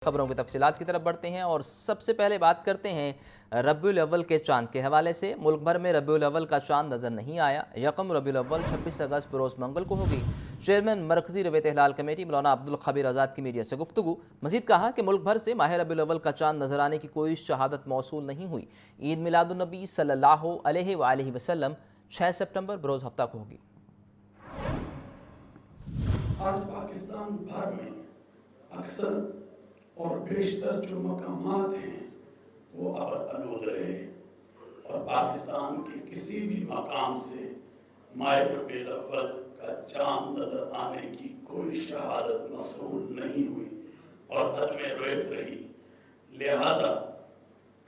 خبروں کی تفصیلات کی طرف بڑھتے ہیں اور سب سے پہلے بات کرتے ہیں ربیع الاول کے چاند کے حوالے سے۔ ملک بھر میں ربیع الاول کا چاند نظر نہیں آیا۔ یکم ربیع الاول 26 اگست بروز منگل کو ہوگی۔ چیئرمین مرکزی رویت ہلال کمیٹی مولانا عبدالخبیر آزاد کی میڈیا سے گفتگو۔ مزید کہا کہ ملک بھر سے ماہ ربیع الاول کا چاند نظر آنے کی کوئی شہادت موصول نہیں ہوئی۔ عید میلاد النبی صلی اللہ علیہ وآلہ وسلم 6 سپٹمبر بروز ہفتہ کو ہوگی۔ آج پاکستان بھر میں اکثر اور بیشتر جو مقامات ہیں وہ آلود رہے اور پاکستان کے کسی بھی مقام سے ماہ ربیع الاول کا چاند نظر آنے کی کوئی شہادت موصول نہیں ہوئی اور عدم رویت رہی۔ لہذا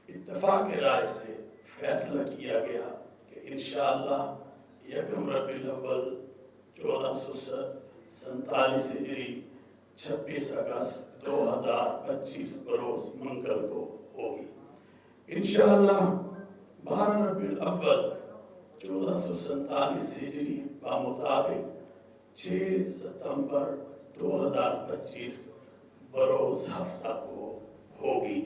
اتفاق رائے سے فیصلہ کیا گیا کہ انشاءاللہ یکم ربیع الاول 1447 ہجری 26 اگست 2025 بروز منگل کو ہوگی۔ انشاءاللہ 12 ربیع الاول 1447 ہجری بمطابق 6 ستمبر 2025 بروز ہفتہ کو ہوگی۔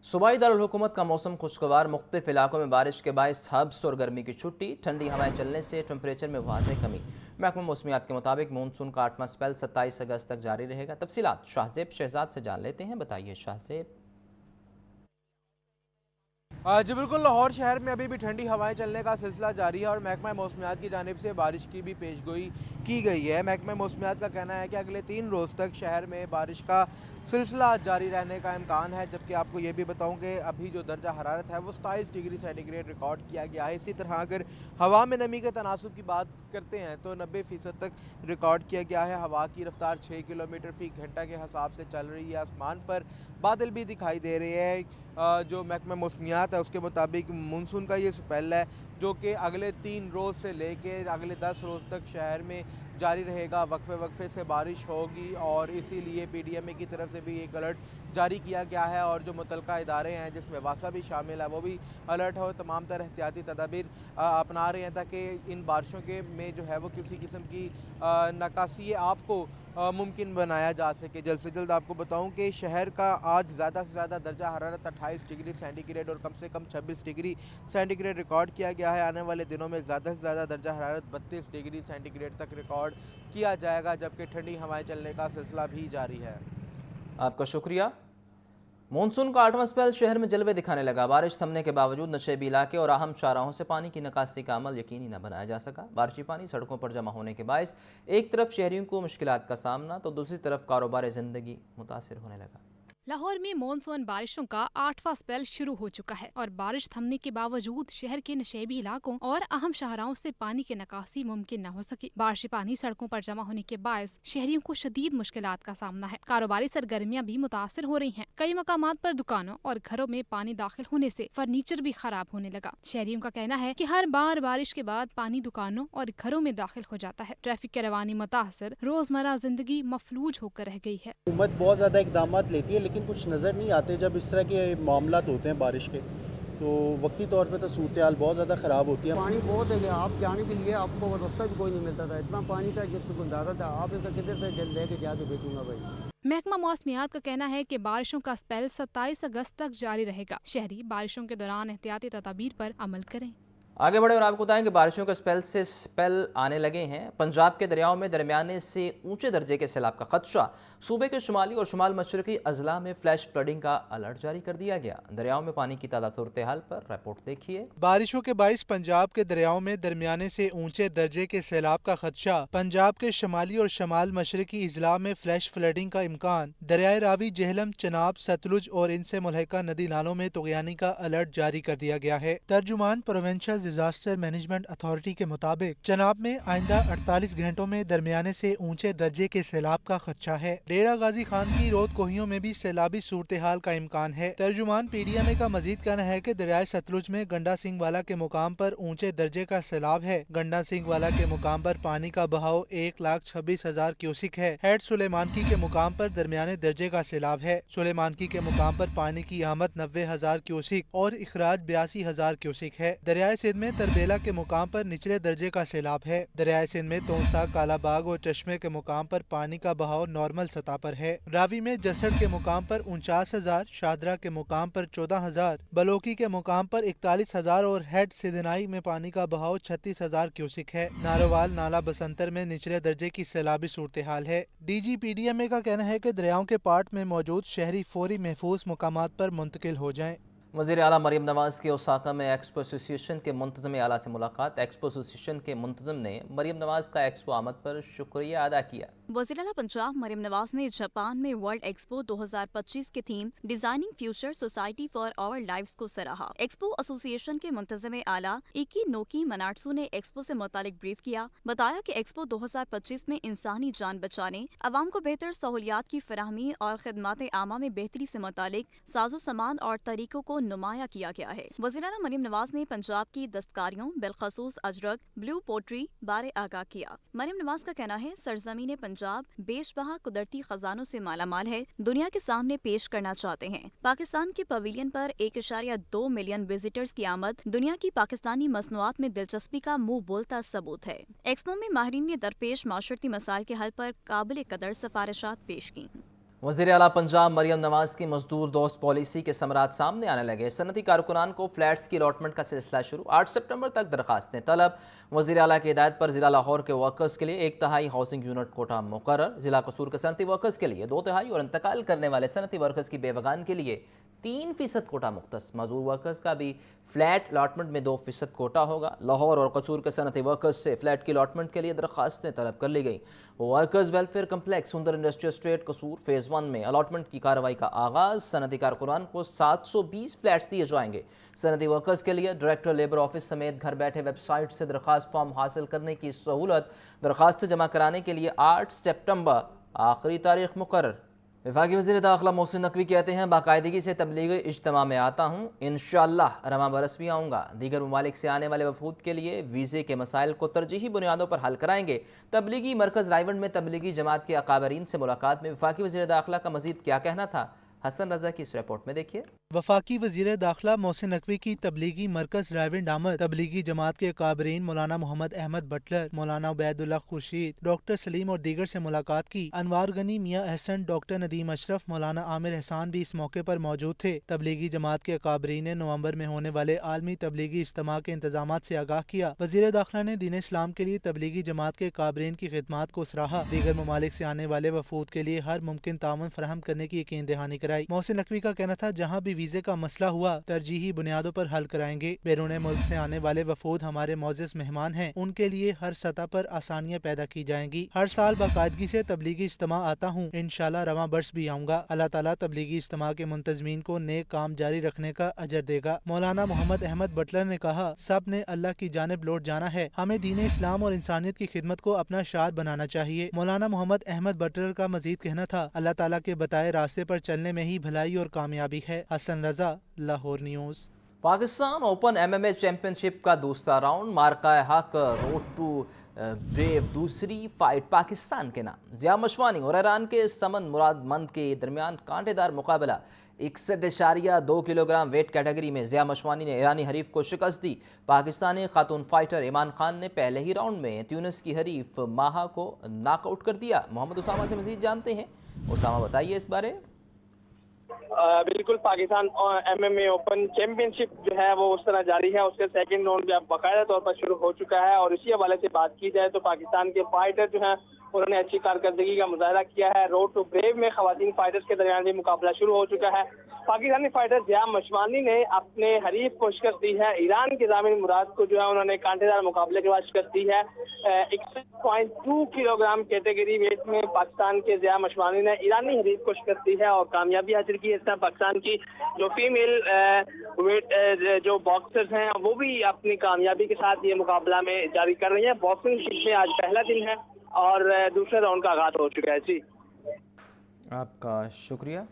صوبائی دارالحکومت کا موسم خوشگوار، مختلف علاقوں میں بارش کے باعث ہبس اور گرمی کی چھٹی، ٹھنڈی ہوائیں چلنے سے ٹمپریچر میں واضح کمی۔ محکمہ موسمیات کے مطابق مونسون کا 8واں سپیل 27 اگست تک جاری رہے گا۔ تفصیلات شاہزیب شہزاد سے جان لیتے ہیں، بتائیے شاہزیب۔ جی بالکل، لاہور شہر میں ابھی بھی ٹھنڈی ہوائیں چلنے کا سلسلہ جاری ہے اور محکمہ موسمیات کی جانب سے بارش کی بھی پیش گوئی کی گئی ہے۔ محکمہ موسمیات کا کہنا ہے کہ اگلے 3 روز تک شہر میں بارش کا سلسلہ جاری رہنے کا امکان ہے، جبکہ آپ کو یہ بھی بتاؤں کہ ابھی جو درجہ حرارت ہے وہ 27 ڈگری سینٹی گریڈ ریکارڈ کیا گیا ہے۔ اسی طرح اگر ہوا میں نمی کے تناسب کی بات کرتے ہیں تو 90% تک ریکارڈ کیا گیا ہے۔ ہوا کی رفتار 6 کلومیٹر فی گھنٹہ کے حساب سے چل رہی ہے۔ آسمان پر بادل بھی دکھائی دے رہے ہیں۔ جو محکمہ موسمیات ہے اس کے مطابق مونسون کا یہ سپیل ہے جو کہ اگلے 3 روز سے لے کے اگلے 10 روز تک شہر میں جاری رہے گا۔ وقفے وقفے سے بارش ہوگی اور اسی لیے پی ڈی ایم اے کی طرف سے بھی ایک الرٹ جاری کیا گیا ہے اور جو متعلقہ ادارے ہیں جس میں واسا بھی شامل ہے وہ بھی الرٹ ہو، تمام تر احتیاطی تدابیر اپنا رہے ہیں تاکہ ان بارشوں کے میں جو ہے وہ کسی قسم کی ناکاسی آپ کو ممکن بنایا جا سکے۔ جلد سے جلد آپ کو بتاؤں کہ شہر کا آج زیادہ سے زیادہ درجہ حرارت 28 ڈگری سینٹی گریڈ اور کم سے کم 26 ڈگری سینٹی گریڈ ریکارڈ کیا گیا ہے۔ آنے والے دنوں میں زیادہ سے زیادہ درجہ حرارت 32 ڈگری سینٹی گریڈ تک ریکارڈ کیا جائے گا، جبکہ ٹھنڈی ہوائیں چلنے کا سلسلہ بھی جاری ہے۔ آپ کا شکریہ۔ مونسون کا 8واں سپیل شہر میں جلوے دکھانے لگا۔ بارش تھمنے کے باوجود نشیبی علاقے اور اہم شاہراہوں سے پانی کی نکاسی کا عمل یقینی نہ بنایا جا سکا۔ بارشی پانی سڑکوں پر جمع ہونے کے باعث ایک طرف شہریوں کو مشکلات کا سامنا تو دوسری طرف کاروبار زندگی متاثر ہونے لگا۔ لاہور میں مونسون بارشوں کا 8واں سپیل شروع ہو چکا ہے اور بارش تھمنے کے باوجود شہر کے نشیبی علاقوں اور اہم شاہراہوں سے پانی کی نکاسی ممکن نہ ہو سکی۔ بارشی پانی سڑکوں پر جمع ہونے کے باعث شہریوں کو شدید مشکلات کا سامنا ہے۔ کاروباری سرگرمیاں بھی متاثر ہو رہی ہیں۔ کئی مقامات پر دکانوں اور گھروں میں پانی داخل ہونے سے فرنیچر بھی خراب ہونے لگا۔ شہریوں کا کہنا ہے کہ ہر بار بارش کے بعد پانی دکانوں اور گھروں میں داخل ہو جاتا ہے۔ ٹریفک کی روانی متاثر، روزمرہ زندگی مفلوج ہو کر رہ گئی ہے۔ حکومت بہت زیادہ اقدامات لیتی ہے لیکن کچھ نظر نہیں آتے۔ جب اس طرح کے معاملات ہوتے ہیں بارش کے تو وقتی طور پہ تو صورتحال بہت زیادہ خراب ہوتی ہے۔ پانی بہت ہے کہ آپ جانے کے لیے آپ کو راستہ بھی کوئی نہیں ملتا تھا، اتنا پانی تھا جس کو اندازہ تھا آپ اسے کدھر سے لے کے جا کے بیچوں گا بھائی۔ محکمہ موسمیات کا کہنا ہے کہ بارشوں کا سپیل 27 اگست تک جاری رہے گا۔ شہری بارشوں کے دوران احتیاطی تدابیر پر عمل کریں۔ آگے بڑھے اور آپ کو بتائیں کہ بارشوں کے سپیل سے سپیل آنے لگے ہیں۔ پنجاب کے دریاؤں میں درمیانے سے اونچے درجے کے سیلاب کا خدشہ۔ صوبے کے شمالی اور شمال مشرقی اضلاع میں فلیش فلڈنگ کا الرٹ جاری کر دیا گیا۔ دریاؤں میں پانی کی تعداد صورتحال پر رپورٹ دیکھیے۔ بارشوں کے باعث پنجاب کے دریاؤں میں درمیانے سے اونچے درجے کے سیلاب کا خدشہ۔ پنجاب کے شمالی اور شمال مشرقی اضلاع میں فلیش فلڈنگ کا امکان۔ دریائے راوی، جہلم، چناب، ستلج اور ان سے ملحقہ ندی نالوں میں طغیانی کا الرٹ جاری کر دیا گیا ہے۔ ترجمان پروونشل ڈیزاسٹر مینجمنٹ اتھارٹی کے مطابق چناب میں آئندہ 48 گھنٹوں میں درمیانے سے اونچے درجے کے سیلاب کا خدشہ ہے۔ ڈیرہ غازی خان کی رود کوہیوں میں بھی سیلابی صورتحال کا امکان ہے۔ ترجمان پی ڈی ایم اے کا مزید کہنا ہے کہ دریائے ستلج میں گنڈا سنگھ والا کے مقام پر اونچے درجے کا سیلاب ہے۔ گنڈا سنگھ والا کے مقام پر پانی کا بہاؤ 1,26,000 کیوسک ہے۔ ہیڈ سلیمانکی کے مقام پر درمیانے درجے کا سیلاب ہے۔ سلیمانکی کے مقام پر پانی کی آمد 90,000 کیوسک اور اخراج 82,000 کیوسک ہے۔ دریائے سندھ सिंध में तरबेला के मुकाम पर निचले दर्जे का सैलाब है। दरियाए सिंध में तोंसा, कालाबाग और चश्मे के मुकाम पर पानी का बहाव नॉर्मल सतह पर है। रावी में जसड़ के मुकाम पर 49,000, शाहदरा के मुकाम पर 14,000, बलोकी के मुकाम पर 41,000 और हेड सिदनाई में पानी का बहाव 36,000 क्यूसिक है। नारोवाल, नाला बसंतर में निचले दर्जे की सैलाबी सूरत हाल है। DGPDMA का कहना है कि दरियाओं के पार्ट में मौजूद शहरी फौरी महफूज मुकामात पर मुंतकिल हो जाएं। वज़ीर आला मरीम नवाज़ की ओसाका में एक्सपो एसोसिएशन के मुंतज़िम आला से मुलाकात। एक्सपो एसोसिएशन के मुंतज़िम ने मरीम नवाज़ का एक्सपो आमद पर शुक्रिया अदा किया। वज़ीर आला पंजाब मरीम नवाज ने जापान में वर्ल्ड एक्सपो 2025 के theme designing future society for our lives को सराहा। एक्सपो एसोसिएशन के मुंतज़िम आला इकी नोकी मनाट्सू ने एक्सपो से मुतालिक ब्रीफ किया। बताया कि एक्सपो 2025 में इंसानी जान बचाने, आवाम को बेहतर सहूलियात की फराहमी और खिदमात आमा में बेहतरी से मुतालिक साजो सामान और तरीकों को नुमाया किया गया है। वज़ीर आला मरीम नवाज ने पंजाब की दस्तकारियों बिलखसूस अजरक, ब्लू पोट्री बारे आगाह किया। मरीम नवाज का कहना है सरजमीन पंजाब बेशबहा कुदरती खजानों से माला माल है, दुनिया के सामने पेश करना चाहते हैं। पाकिस्तान के पवेलियन पर 1.2 मिलियन विजिटर्स की आमद दुनिया की पाकिस्तानी मसनूआत में दिलचस्पी का मुंह बोलता सबूत है। एक्सपो में माहिरीन ने दरपेश माशरती मसाइल के हल पर काबिल कदर सिफारिशात पेश की। वज़ीर आला पंजाब मरीम नवाज़ की मजदूर दोस्त पॉलिसी के समरात सामने आने लगे। सनती कारकुनान को फ्लैट्स की अलॉटमेंट का सिलसिला शुरू। 8 सितंबर तक दरखास्तें तलब। वज़ीर आला की हिदायत पर ज़िला लाहौर के वर्कर्स के लिए 1/3 हाउसिंग यूनिट कोटा मुकर्रर। ज़िला कसूर के सनती वर्कर्स के लिए 2/3 और इंतकाल करने वाले सनती वर्कर्स की बेवगान के लिए 3% कोटा मुख्तस। मजदूर वर्कर्स का भी फ्लैट अलॉटमेंट में 2% कोटा होगा। लाहौर और कसूर के सनती वर्कर्स से फ्लैट की अलॉटमेंट के लिए दरखास्तें तलब कर ली गई। वर्कर्स वेलफेयर कम्प्लेक्स सुंदर इंडस्ट्रियल स्टेट कसूर फेज़ 1 में अलॉटमेंट की कार्रवाई का आगाज़। सनती कारकुनान को 720 फ्लैट्स दिए जाएंगे। सनती वर्कर्स के लिए डायरेक्टर लेबर ऑफिस समेत घर बैठे वेबसाइट से दरखास्त फॉर्म हासिल करने की सहूलत। दरखास्त जमा कराने के लिए 8 सितंबर आखिरी तारीख मुकर्रर। वफाकी वज़ीर दाखिला मोहसिन नकवी कहते हैं बाकायदगी से तबलीगी इज्तिमा में आता हूँ, इंशाअल्लाह रवां बरस भी आऊँगा। दीगर ममालिक से आने वाले वफूद के लिए वीज़े के मसाइल को तरजीही बुनियादों पर हल कराएंगे। तबलीगी मरकज़ रायवंड में तबलीगी जमात के अकाबरीन से मुलाकात में वफाकी वज़ीर दाखिला का मज़ीद क्या कहना था, हसन रजा की इस रिपोर्ट में देखिए। वफाकी वज़ीर दाखिला मोहसिन नकवी की तबलीगी मरकज़ रायवंड आमद। तबलीगी जमात के काबरीन मौलाना मोहम्मद अहमद बटलर, मौलाना उबैदुल्लाह खुर्शीद, डॉक्टर सलीम और दीगर से मुलाकात की। अनवार गनी, मियाँ अहसन, डॉक्टर नदीम अशरफ, मौलाना आमिर एहसान भी इस मौके पर मौजूद थे। तबलीगी जमात के काबरीन ने नवंबर में होने वाले आलमी तबलीगी इज्तिमा के इंतजामात से आगाह किया। वज़ीर दाखिला ने दीन इस्लाम के लिए तबलीगी जमात के काबरीन की खिदमात को सराहा। दीगर ममालिक से आने वाले वफूद के लिए हर मुमकिन ताउन फराहम करने की यकीन दहानी कराई। मोहसिन नकवी का कहना था जहाँ भी वीज़े का मसला हुआ तरजीही बुनियादों पर हल कराएंगे। बैरून मुल्क से आने वाले वफूद हमारे मोअज़्ज़ज़ मेहमान हैं, उनके लिए हर सतह पर आसानियाँ पैदा की जाएंगी। हर साल बाकायदगी से तबलीगी इज्तिमा आता हूँ, इंशाअल्लाह रवां बर्स भी आऊँगा। अल्लाह ताला तबलीगी इज्तिमा के मुंतज़मीन को नेक काम जारी रखने का अजर देगा। मौलाना मोहम्मद अहमद बटलर ने कहा सब ने अल्लाह की जानिब लौट जाना है, हमें दीन इस्लाम और इंसानियत की खिदमत को अपना शार बनाना चाहिए। मौलाना मोहम्मद अहमद बटलर का मजीद कहना था अल्लाह ताला के बताए रास्ते पर चलने में ही भलाई और कामयाबी है। Hasan Raza, Lahore news. Pakistan open MMA championship का दूसरा राउंड मार्का हक रोड टू ब्रेव दूसरी फाइट पाकिस्तान के नाम। ज़िया मशवानी और ईरान के समन मुरादमंद के दरमियान कांटेदार मुकाबला। 61.2 किलोग्राम वेट कैटेगरी में ज़िया मशवानी ने ईरानी हरीफ को शिकस्त दी। पाकिस्तानी खातून फाइटर ईमान खान ने पहले ही राउंड में ट्यूनिस की हरीफ माहा को नॉकआउट कर दिया। मोहम्मद उसामा से मज़ीद जानते हैं। उसामा बताइए इस बारे। बिल्कुल, पाकिस्तान MMA ओपन चैंपियनशिप जो है वो उस तरह जारी है। उसके सेकंड राउंड भी अब बाकायदा तौर पर शुरू हो चुका है और इसी हवाले से बात की जाए तो पाकिस्तान के फाइटर जो हैं उन्होंने अच्छी कारकर्दगी का मुजाहरा किया है। रोड टू ब्रेव में खवातीन फाइटर्स के दरमियान भी मुकाबला शुरू हो चुका है। पाकिस्तानी फाइटर ज़िया मशवानी ने अपने हरीफ को शिकस्त दी है। ईरान के जामिन मुराद को जो है उन्होंने कांटेदार मुकाबले के बाद शिकस्त दी है। 61.2 किलोग्राम कैटेगरी वेट में पाकिस्तान के ज़िया मशवानी ने ईरानी हरीफ को शिकस्त दी है और कामयाबी हासिल की है। इस तरह पाकिस्तान की जो फीमेल वेट जो बॉक्सर्स हैं वो भी अपनी कामयाबी के साथ ये मुकाबला में जारी कर रही है। बॉक्सिंग में आज पहला दिन है और दूसरे राउंड का आगाज हो चुका है। जी आपका शुक्रिया।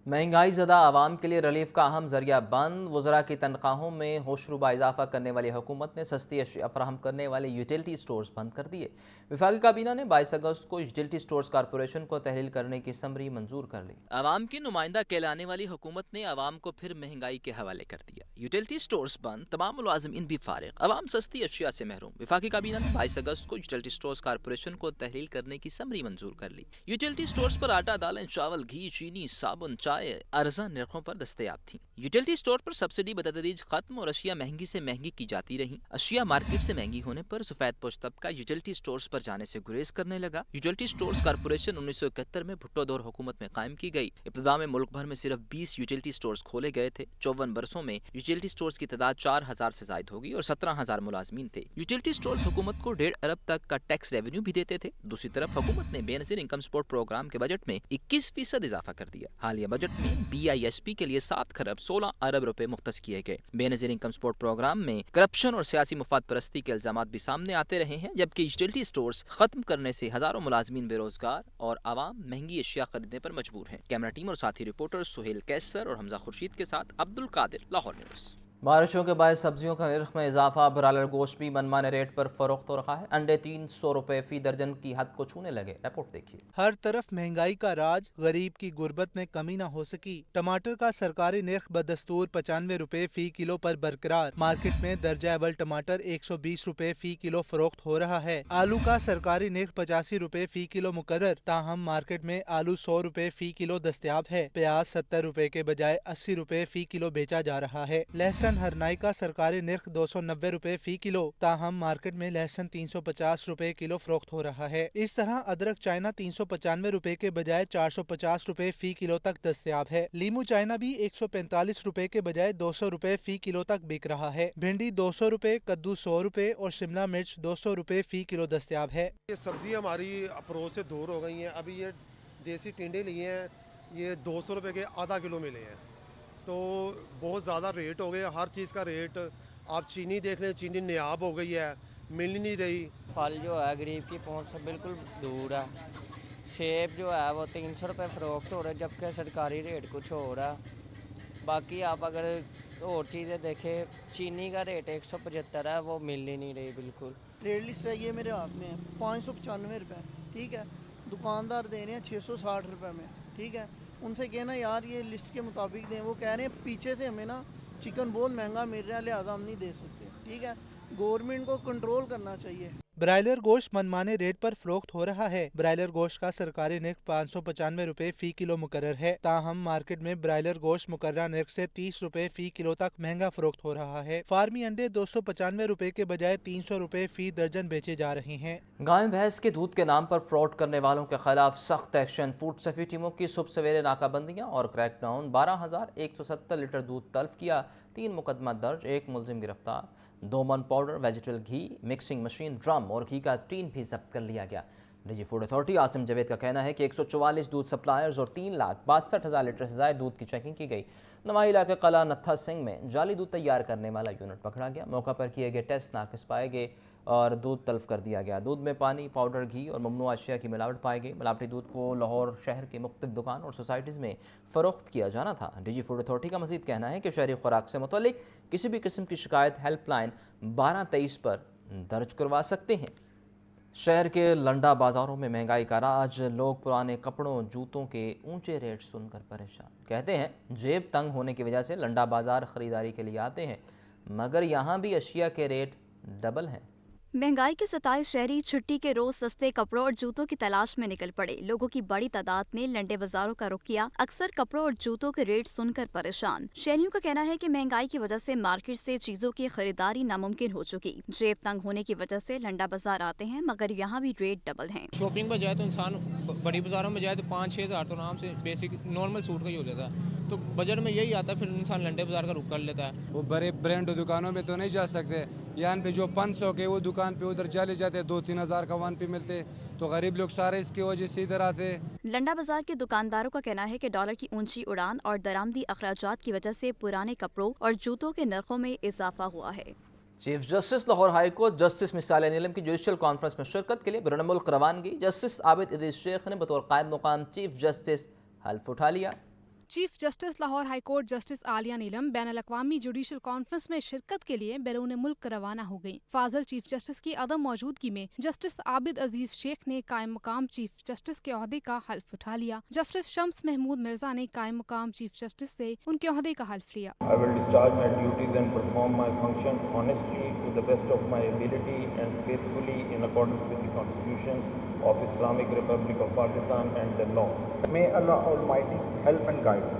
महंगाई ज़दा आवाम के लिए रिलीफ का अहम जरिया बंद। वज़रा की तनख्वाहों में होशरुबा इजाफा करने वाली हुकूमत ने सस्ती अशिया फराहम करने वाले यूटिलिटी स्टोर्स बंद कर दिए। वफाकी काबीना ने 22 अगस्त को यूटिलिटी स्टोर्स कॉरपोरेशन को तहलील करने की समरी मंजूर कर ली। आवाम की नुमाइंदा कहलाने वाली हुकूमत ने आवाम को फिर महंगाई के हवाले कर दिया। यूटिलिटी स्टोर्स बंद, तमाम मुलाजिमीन भी फारिग, आवाम सस्ती अशिया से महरूम। वफाकी काबीना ने 22 अगस्त को यूटिलिटी स्टोर्स कॉरपोरेशन को तहलील करने की समरी मंजूर कर ली। यूटिलिटी स्टोर्स पर आटा, दालें, चावल, घी, चीनी, साबुन, चाय अर्जा निर्खों पर दस्तयाब थी। यूटिलिटी स्टोर पर सब्सिडी बतदरीज खत्म और अशिया महंगी से महंगी की जाती रही। अशिया मार्केट से महंगी होने पर सफेद पोश तबका यूटिलिटी स्टोर्स पर जाने से गुरेज करने लगा। यूटिलिटी स्टोर्स कॉरपोरेशन 1971 में भुट्टो दौर हुकूमत में कायम की गई। इब्तिदा में मुल्क भर में सिर्फ 20 यूटिलिटी स्टोर्स खोले गए थे। 54 बरसों में यूटिलिटी स्टोर्स की तादाद 4000 से जायद होगी और 17000 मुलाजमीन थे। यूटिलिटी स्टोर्स हुकूमत को 1.5 अरब तक का टैक्स रेवेन्यू भी देते थे। दूसरी तरफ हुकूमत ने बेनजीर इनकम सपोर्ट प्रोग्राम के बजट में 21% इजाफा कर दिया। हालिया बजट में BISP के लिए 7 खरब 16 अरब रुपए मुख्तस किए गए। बेनजीर इनकम सपोर्ट प्रोग्राम में करप्शन और सियासी मुफाद परस्ती के इल्जामात भी सामने आते रहे हैं, जबकि यूटिलिटी स्टोर्स खत्म करने से हजारों मुलाजमीन बेरोजगार और आवाम महंगी अशिया खरीदने पर मजबूर हैं। कैमरा टीम और साथी रिपोर्टर सुहेल कैसर और हमजा खुर्शीद के साथ अब्दुल कादिर, लाहौर न्यूज़। बारिशों के बाद सब्जियों का निर्ख में इजाफा, ब्रायलर गोश्त भी मनमाने रेट पर फरोख्त हो रहा है। अंडे 300 रुपए फी दर्जन की हद को छूने लगे। रिपोर्ट देखिए। हर तरफ महंगाई का राज, गरीब की गुर्बत में कमी न हो सकी। टमाटर का सरकारी निर्ख बदस्तूर 95 रुपए फी किलो पर बरकरार। मार्केट में दर्जा अव्वल टमाटर 120 रुपए फी किलो फरोख्त हो रहा है। आलू का सरकारी निर्ख 85 रुपए फी किलो मुकर्रर, ताहम मार्केट में आलू 100 रुपए फी किलो दस्तयाब है। प्याज 70 रुपए के बजाय 80 रुपए फी किलो बेचा जा रहा है। लहसुन हरनाई का सरकारी निर्ख 290 रुपए फी किलो, ताहम मार्केट में लहसुन 350 रुपए किलो फरोख्त हो रहा है। इस तरह अदरक चाइना 395 रुपए के बजाय 450 रुपए फी किलो तक दस्तयाब है। लीमू चाइना भी 145 रुपए के बजाय 200 रुपए फी किलो तक बिक रहा है। भिंडी 200 रुपए, कद्दू 100 रुपए और शिमला मिर्च 200 रुपए फी किलो दस्तयाब है। ये सब्जी हमारी अप्रोच से दूर हो गई हैं। अभी ये देसी टिंडे लिए हैं, ये 200 रुपए के आधा किलो मिले हैं, तो बहुत ज़्यादा रेट हो गए। हर चीज़ का रेट, आप चीनी देख लें, चीनी नायाब हो गई है, मिल ही नहीं रही। फल जो है गरीब की पहुंच से बिल्कुल दूर है। सेब जो है वो 300 रुपये फ़रोख्त हो रहा है, जबकि सरकारी रेट कुछ हो रहा है। बाकी आप अगर और चीज़ें देखें, चीनी का रेट 175 है, वो मिल ही नहीं रही बिल्कुल। ट्रेड लिस्ट है ये मेरे हाथ में, 595 रुपये, ठीक है। दुकानदार दे रहे हैं 660 रुपये में, ठीक है। उनसे कहना यार ये लिस्ट के मुताबिक दें, वो कह रहे हैं पीछे से हमें ना चिकन बहुत महंगा मिल रहा है, लिहाजा हम नहीं दे सकते, ठीक है। गवर्नमेंट को कंट्रोल करना चाहिए। ब्रायलर गोश्त मनमाने रेट पर फरोख्त हो रहा है। ब्रायलर गोश्त का सरकारी निर्ख 595 रुपए फी किलो मुकर्रर है, ताहम मार्केट में ब्रायलर गोश्त मुकर्रर निर्ख से 30 रुपए फी किलो तक महंगा फरोख्त हो रहा है। फार्मी अंडे 295 रुपए के बजाय 300 रुपए फी दर्जन बेचे जा रहे हैं। गाय भैंस के दूध के नाम पर फ्रॉड करने वालों के खिलाफ सख्त एक्शन। फूड सेफ्टी टीमों की सुबह सवेरे नाकाबंदियां और क्रैकडाउन। 12,170 लीटर दूध तल्फ किया, 3 मुकदमा दर्ज, 1 मुलजिम गिरफ्तार। 2 मन पाउडर, वेजिटेबल घी, मिक्सिंग मशीन, ड्रम और घी का टीन भी जब्त कर लिया गया। निजी फूड अथॉरिटी आसिम जावेद का कहना है कि 144 दूध सप्लायर्स और 3,62,000 लीटर से ज़्यादा दूध की चेकिंग की गई। नवाही इलाके कला नत्था सिंह में जाली दूध तैयार करने वाला यूनिट पकड़ा गया। मौका पर किए गए टेस्ट नाकिस पाए गए और दूध तल्फ कर दिया गया। दूध में पानी, पाउडर, घी और ममनू अशिया की मिलावट पाई गई। मिलावटी दूध को लाहौर शहर के मुख्तलिफ दुकान और सोसाइटीज़ में फ़रोख्त किया जाना था। निजी फूड अथॉरिटी का मज़ीद कहना है कि शहरी खुराक से मुतल्लिक किसी भी किस्म की शिकायत हेल्पलाइन 1223 पर दर्ज करवा सकते हैं। शहर के लंडा बाज़ारों में महंगाई का राज। लोग पुराने कपड़ों, जूतों के ऊंचे रेट सुनकर परेशान। कहते हैं जेब तंग होने की वजह से लंडा बाज़ार ख़रीदारी के लिए आते हैं, मगर यहाँ भी अशिया के रेट डबल हैं। महंगाई के सताए शहरी छुट्टी के रोज सस्ते कपड़ों और जूतों की तलाश में निकल पड़े। लोगों की बड़ी तादाद ने लंडे बाजारों का रुख किया, अक्सर कपड़ों और जूतों के रेट सुनकर परेशान। शहरियों का कहना है कि महंगाई की वजह से मार्केट से चीजों की खरीदारी नामुमकिन हो चुकी। जेब तंग होने की वजह से लंडा बाजार आते हैं, मगर यहाँ भी रेट डबल हैं। शॉपिंग में जाए तो इंसान बड़ी बाजारों में जाए तो 5-6 हज़ार तो आराम से बेसिक नॉर्मल सूट का ही हो जाता है, तो बजट में यही आता है, फिर इंसान लंडे बाजार का रुख कर लेता है। वो बड़े ब्रांड दुकानों में तो नहीं जा सकते, यहाँ पे जो 500 के वो दुकान पे उधर चले जाते, 2-3 हज़ार का वन पे मिलते, तो गरीब लोग सारे इसकी वजह से इधर आते। लंडा बाजार के दुकानदारों का कहना है कि डॉलर की ऊंची उड़ान और दरामदी अखराजात की वजह से पुराने कपड़ों और जूतों के नरखों में इजाफा हुआ है। Chief justice Lahore high court justice मिसाल नीलम की जुडिशल कॉन्फ्रेंस में शिरकत के लिए बैरून मुल्क रवानगी। जस्टिस आबिद इदरीस शेख ने बतौर कायद मुकाम चीफ जस्टिस हल्फ उठा लिया। Chief justice Lahore high court justice Aliya Neelum बैन अल-अक़वामी जुडिशल कॉन्फ्रेंस में शिरकत के लिए बैरून मुल्क रवाना हो गयी। फाजिल चीफ जस्टिस की अदम मौजूदगी में जस्टिस आबिद अजीज शेख ने कायम मकाम चीफ जस्टिस के ओहदे का हल्फ उठा लिया। जस्टिस शम्स महमूद मिर्जा ने कायम मकाम चीफ जस्टिस से उनके ओहदे का हल्फ लिया। I will discharge my duties and perform my functions honestly to the best of my ability and faithfully in accordance with the Constitution of Islamic Republic of Pakistan and the law. May Allah Almighty help and guide me.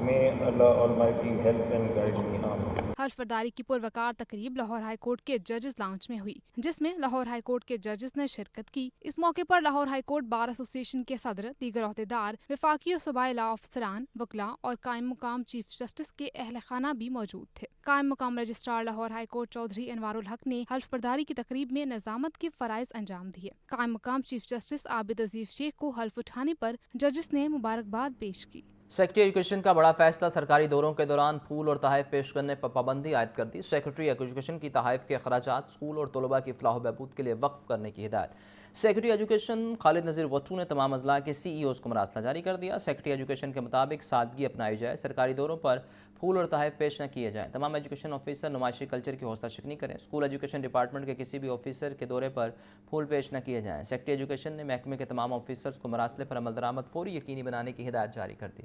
May Allah Almighty help and guide me. Amen. हल्फ बर्दारी की पुरवकार तकरीब Lahore high court के जजेस lounge में हुई, जिसमें Lahore high court के जजेस ने शिरकत की। इस मौके पर Lahore high court bar association के सदर, दीगर ओहदेदार, वफाकी और सूबाई लॉ अफसरान, वकला और कायम मुकाम चीफ जस्टिस के अहल खाना भी मौजूद थे। कायम मुकाम registrar Lahore high court Chaudhry Anwarul Haq ने हल्फ बर्दारी की तकरीब में निजामत के फराइज अंजाम दिए। कायम मुकाम चीफ जस्टिस आबिद अजीज शेख को हल्फ उठाने पर जजेस ने मुबारकबाद पेश की। सेक्रेटरी एजुकेशन का बड़ा फैसला, सरकारी दौरों के दौरान फूल और तहाइफ पेश करने पर पाबंदी आयद कर दी। सेक्रेटरी एजुकेशन की तहाइफ के अखराजात स्कूल और तलबा की फलाह बहबूद के लिए वक्फ करने की हिदायत। सेक्रेटरी एजुकेशन खालिद नज़ीर वट्टू ने तमाम अजला के CEOs को मरासला जारी कर दिया। सेक्रेटरी एजुकेशन के मुताबिक सादगी अपनाई जाए, सरकारी दौरों पर फूल और तहाइफ पेश न किए जाएँ। तमाम एजुकेशन ऑफिसर नुमाइशी कल्चर की हौसला शिकनी करें। स्कूल एजुकेशन डिपार्टमेंट के किसी भी ऑफिसर के दौरे पर फूल पेश न किए जाएँ। सेक्रेटरी एजुकेशन ने महकमे के तमाम ऑफिसर्स को मरासले पर अमल दरामद फौरी यकीनी बनाने की हिदायत जारी कर दी।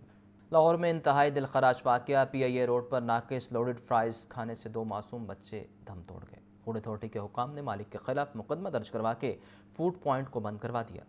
लाहौर में इंतहाई दिलखराज वाक़या, PIA रोड पर नाकिस लोडेड फ्राइज़ खाने से 2 मासूम बच्चे दम तोड़ गए। फूड अथॉरिटी के हुकाम ने मालिक के खिलाफ मुकदमा दर्ज करवा के फूड पॉइंट को बंद करवा दिया।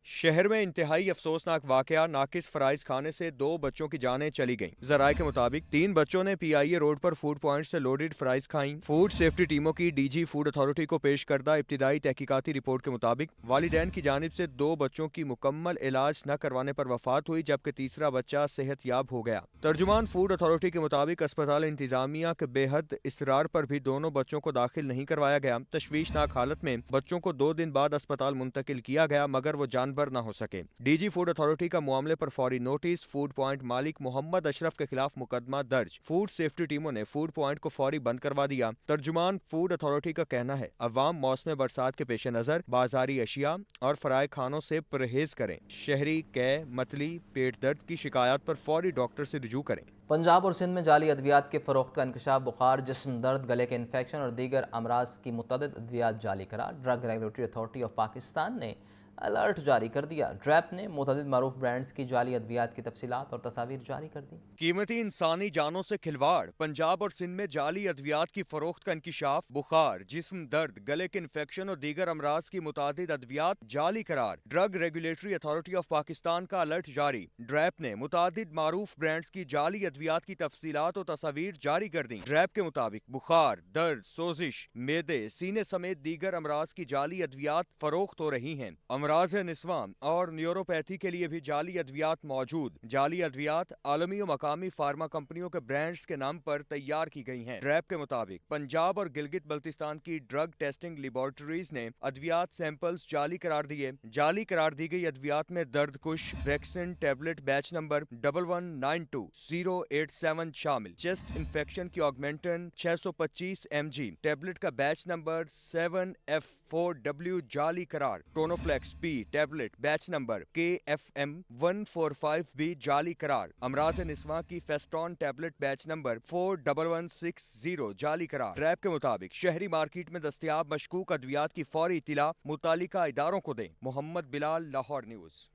शहर में इंतहाई अफसोसनाक वाकया, नाकिस फ्राइज खाने से 2 बच्चों की जानें चली गईं। ज़राए के मुताबिक 3 बच्चों ने PIA रोड पर फूड पॉइंट से लोडेड फ्राइज खाईं। फूड सेफ्टी टीमों की DG फूड अथॉरिटी को पेश करदा इब्तिदाई तहकीकाती रिपोर्ट के मुताबिक वालिदैन की जानिब से 2 बच्चों की मुकम्मल इलाज न करवाने पर वफात हुई, जबकि तीसरा बच्चा सेहत याब हो गया। तर्जुमान फूड अथॉरिटी के मुताबिक अस्पताल इंतजामिया के बेहद इसरार पर भी दोनों बच्चों को दाखिल नहीं करवाया गया। तशवीशनाक हालत में बच्चों को 2 दिन बाद अस्पताल मुंतकिल किया गया, मगर वो जानबर न हो सके। DG फूड अथॉरिटी का मामले पर फौरी नोटिस, फूड पॉइंट मालिक मोहम्मद अशरफ के खिलाफ मुकदमा दर्ज। फूड सेफ्टी टीमों ने फूड पॉइंट को फौरी बंद करवा दिया। तर्जुमान फूड अथॉरिटी का कहना है, अवाम मौसम बरसात के पेश नजर बाजारी अशिया और फराए खानों से परहेज करें। शहरी कै, मतली, पेट दर्द की शिकायत पर फौरी डॉक्टर से रुजू करें। पंजाब और सिंध में जाली अद्वियात के फरोख्त का इंकशाफ, बुखार, जिस्म दर्द, गले के इन्फेक्शन और दीगर अमराज की मुतअद्दिद अद्वियात जाली करार। Drug regulatory authority of Pakistan ने अलर्ट जारी कर दिया। ड्रैप ने मुतअद्दिद मारूफ ब्रांड्स की जाली अद्वियात की तफसीलात और तस्वीर जारी कर दी। कीमती इंसानी जानों से खिलवाड़, पंजाब और सिंध में जाली अद्वियात की फरोख्त का इंकिशाफ, बुखार, जिस्म दर्द, गले के इन्फेक्शन और दीगर अमराज की मुतअद्दिद अद्वियात जाली करार। Drug regulatory authority of Pakistan का अलर्ट जारी। ड्रैप ने मुतअद्दिद मारूफ ब्रांड्स की जाली अद्वियात की तफसीलात और तस्वीर जारी कर दी। ड्रैप के मुताबिक बुखार, दर्द, सोजिश, मेदे, सीने समेत दीगर अमराज की जाली अद्वियात फरोख्त हो रही हैं। अमराज निस्वां और न्यूरोपैथी के लिए भी जाली अद्वियात मौजूद। जाली अद्वियात आलमी और मकामी फार्मा कंपनियों के ब्रांड्स के नाम पर तैयार की गई हैं। ड्रैप के मुताबिक पंजाब और गिलगित बल्तिस्तान की ड्रग टेस्टिंग लेबोरेटरीज ने अद्वियात सैंपल्स जाली करार दिए। जाली करार दी गई अद्वियात में दर्द कुश ब्रेक्सिन टैबलेट बैच नंबर 1192087 शामिल। चेस्ट इन्फेक्शन की ऑगमेंटन 625 mg टैबलेट का बैच नंबर 7F4W जाली करार। टोनोफ्लेक्स B tablet batch number KFM 145 भी जाली करार। अमराज निस्वां की फेस्टॉन टैबलेट बैच नंबर 41160 जाली करार। ड्रैप के मुताबिक शहरी मार्केट में दस्तयाब मशकूक अद्वियात की फौरी इत्तला मुतालिका इदारों को दें। मोहम्मद बिलाल, लाहौर न्यूज़।